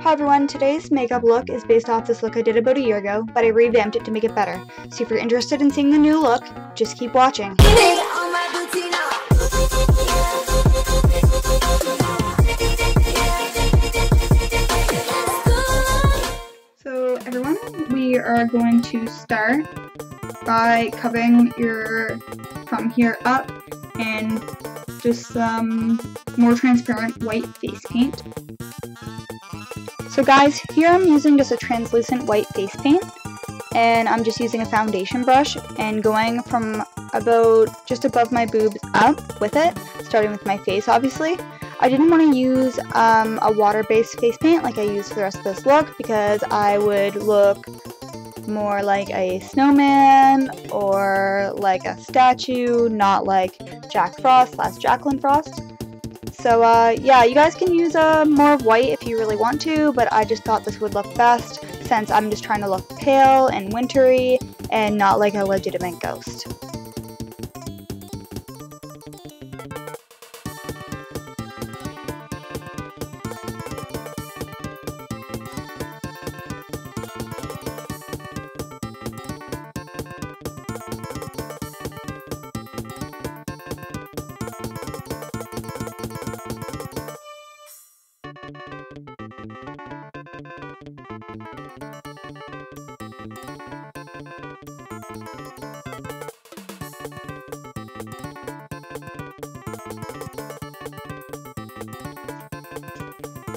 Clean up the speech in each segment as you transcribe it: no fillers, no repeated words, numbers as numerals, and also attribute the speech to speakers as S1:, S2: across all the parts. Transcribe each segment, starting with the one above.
S1: Hi everyone, today's makeup look is based off this look I did about a year ago, but I revamped it to make it better. So if you're interested in seeing the new look, just keep watching. So everyone, we are going to start by covering your from here up and just some more transparent white face paint. So guys, here I'm using just a translucent white face paint, and I'm just using a foundation brush and going from about just above my boobs up with it, starting with my face obviously. I didn't want to use a water-based face paint like I used for the rest of this look because I would look more like a snowman or like a statue, not like Jack Frost / Jacqueline Frost. So yeah, you guys can use more of white if you really want to, but I just thought this would look best since I'm just trying to look pale and wintry and not like a legitimate ghost.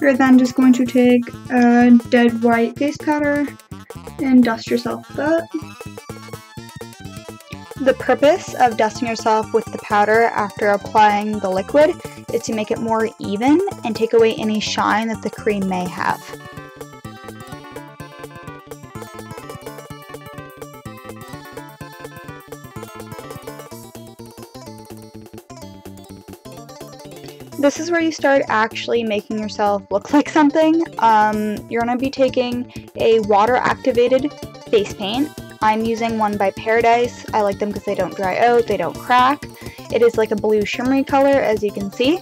S1: You're then just going to take a dead white face powder and dust yourself with that. The purpose of dusting yourself with the powder after applying the liquid is to make it more even and take away any shine that the cream may have. This is where you start actually making yourself look like something. You're going to be taking a water-activated face paint. I'm using one by Paradise. I like them because they don't dry out, they don't crack. It is like a blue shimmery color, as you can see.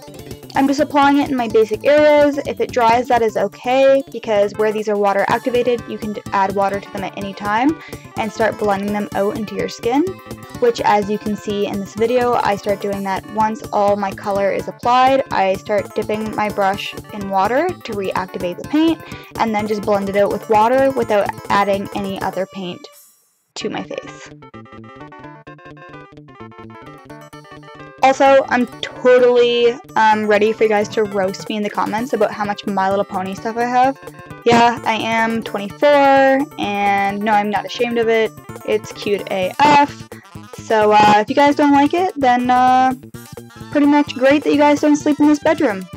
S1: I'm just applying it in my basic areas. If it dries, that is okay, because where these are water activated, you can add water to them at any time and start blending them out into your skin, which, as you can see in this video, I start doing that once all my color is applied. I start dipping my brush in water to reactivate the paint and then just blend it out with water without adding any other paint to my face. Also, I'm totally ready for you guys to roast me in the comments about how much My Little Pony stuff I have. Yeah, I am 24, and no, I'm not ashamed of it. It's cute AF. So if you guys don't like it, then pretty much great that you guys don't sleep in this bedroom.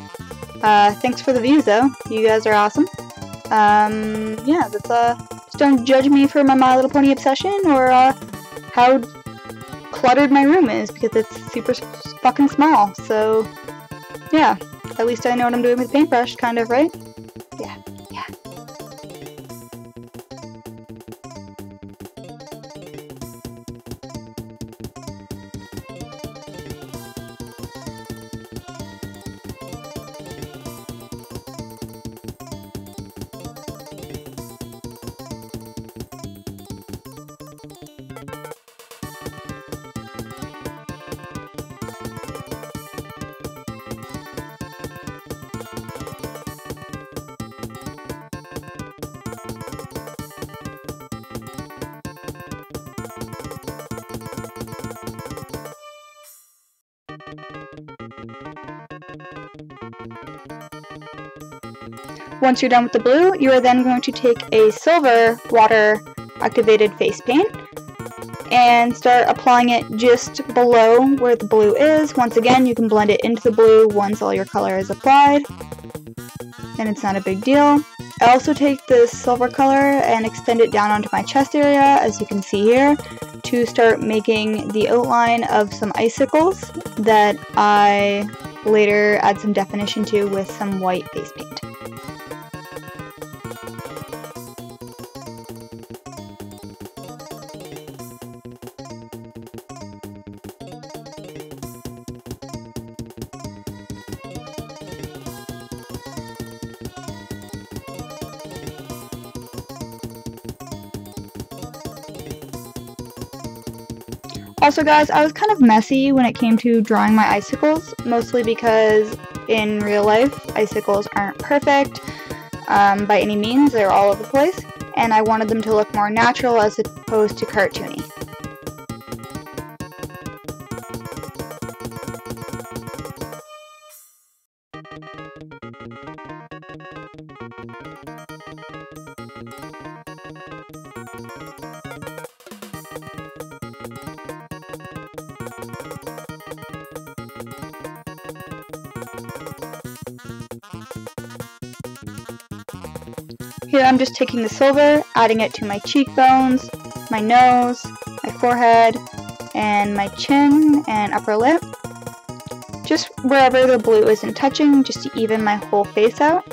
S1: Thanks for the views though. You guys are awesome. Yeah, that's just don't judge me for my Little Pony obsession or how cluttered my room is because it's super fucking small. So yeah, at least I know what I'm doing with the paintbrush, kind of, right? Yeah. Once you're done with the blue, you are then going to take a silver water activated face paint and start applying it just below where the blue is. Once again, you can blend it into the blue once all your color is applied, and it's not a big deal. I also take this silver color and extend it down onto my chest area, as you can see here, to start making the outline of some icicles that I later add some definition to with some white face paint. Also guys, I was kind of messy when it came to drawing my icicles, mostly because in real life, icicles aren't perfect by any means. They're all over the place, and I wanted them to look more natural as opposed to cartoony. Here I'm just taking the silver, adding it to my cheekbones, my nose, my forehead, and my chin and upper lip. Just wherever the blue isn't touching, just to even my whole face out.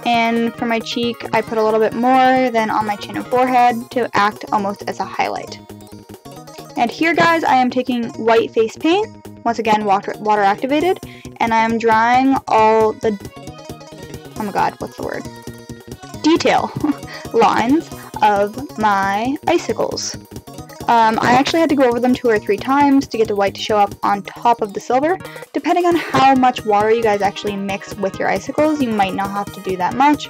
S1: And for my cheek, I put a little bit more than on my chin and forehead to act almost as a highlight. And here guys, I am taking white face paint, once again water activated, and I am drawing all the, oh my god, what's the word? Detail lines of my icicles. I actually had to go over them 2 or 3 times to get the white to show up on top of the silver. Depending on how much water you guys actually mix with your icicles, you might not have to do that much.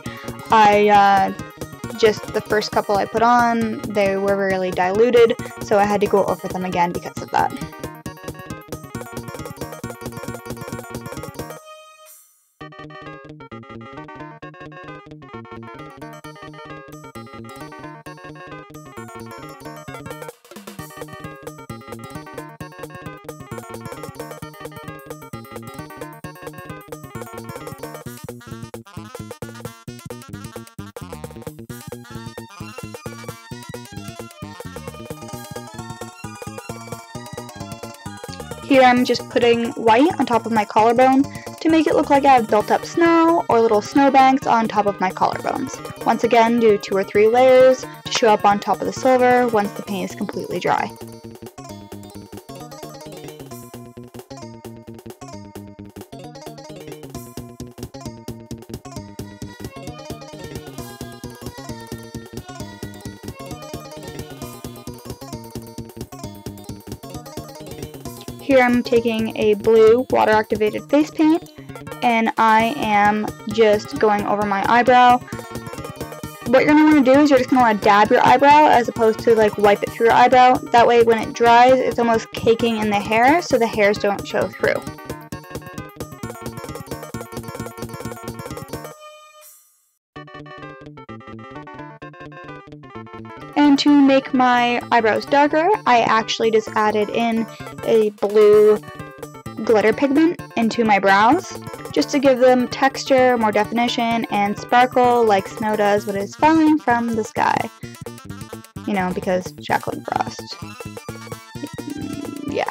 S1: Just the first couple I put on, they were really diluted, so I had to go over them again because of that. Here I'm just putting white on top of my collarbone to make it look like I have built up snow or little snowbanks on top of my collarbones. Once again, do 2 or 3 layers to show up on top of the silver once the paint is completely dry. Here I'm taking a blue water activated face paint and I am just going over my eyebrow. What you're going to want to do is you're just going to want to dab your eyebrow as opposed to like wipe it through your eyebrow. That way when it dries it's almost caking in the hair so the hairs don't show through. And to make my eyebrows darker, I actually just added in a blue glitter pigment into my brows, just to give them texture, more definition, and sparkle like snow does when it's falling from the sky. You know, because Jacqueline Frost. Yeah.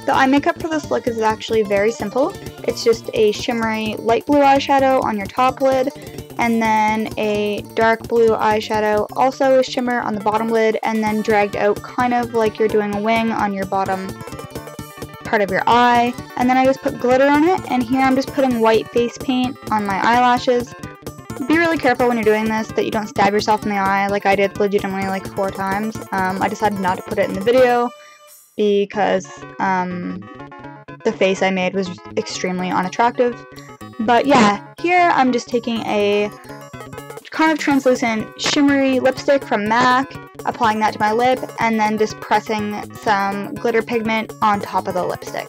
S1: The eye makeup for this look is actually very simple. It's just a shimmery light blue eyeshadow on your top lid, and then a dark blue eyeshadow, also a shimmer on the bottom lid, and then dragged out kind of like you're doing a wing on your bottom part of your eye. And then I just put glitter on it, and here I'm just putting white face paint on my eyelashes. Be really careful when you're doing this that you don't stab yourself in the eye like I did legitimately like 4 times. I decided not to put it in the video because the face I made was extremely unattractive. But yeah, here I'm just taking a kind of translucent shimmery lipstick from MAC, applying that to my lip, and then just pressing some glitter pigment on top of the lipstick.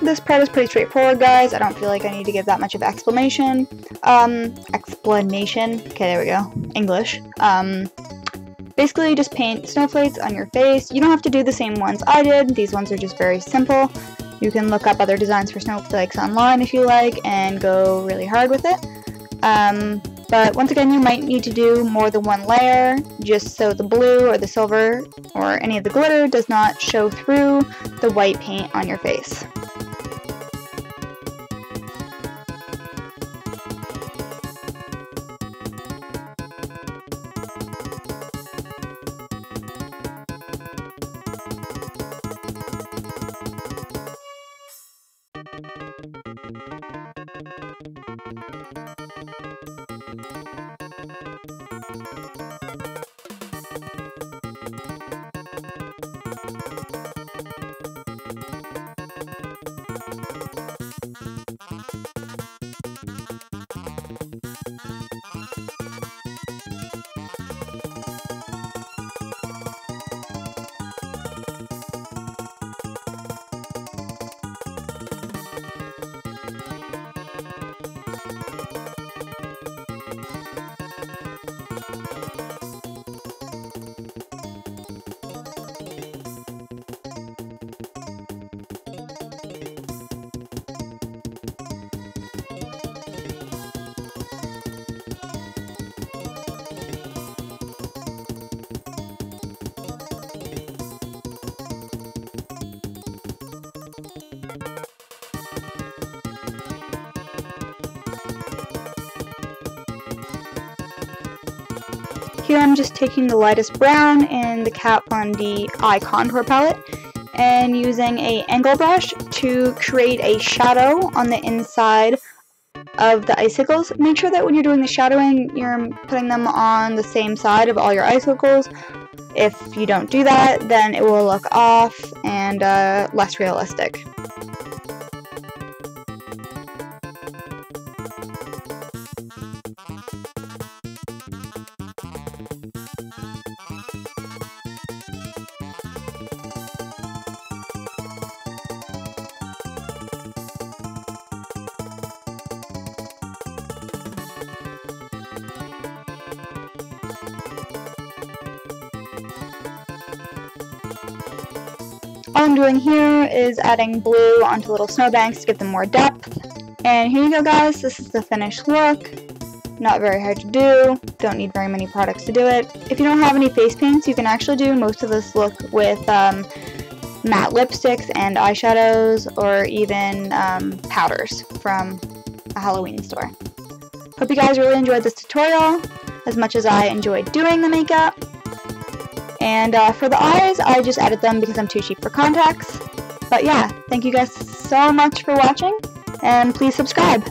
S1: This part is pretty straightforward, guys. I don't feel like I need to give that much of explanation. Okay, there we go. English. basically just paint snowflakes on your face. You don't have to do the same ones I did. These ones are just very simple. You can look up other designs for snowflakes online if you like and go really hard with it. But once again, you might need to do more than one layer just so the blue or the silver or any of the glitter does not show through the white paint on your face. Here I'm just taking the lightest brown in the Kat Von D Eye Contour palette and using a angle brush to create a shadow on the inside of the icicles. Make sure that when you're doing the shadowing, you're putting them on the same side of all your icicles. If you don't do that, then it will look off and less realistic. All I'm doing here is adding blue onto little snowbanks to give them more depth. And here you go, guys, this is the finished look. Not very hard to do, don't need very many products to do it. If you don't have any face paints, you can actually do most of this look with matte lipsticks and eyeshadows, or even powders from a Halloween store. Hope you guys really enjoyed this tutorial as much as I enjoyed doing the makeup. And for the eyes, I just added them because I'm too cheap for contacts. But yeah, thank you guys so much for watching, and please subscribe.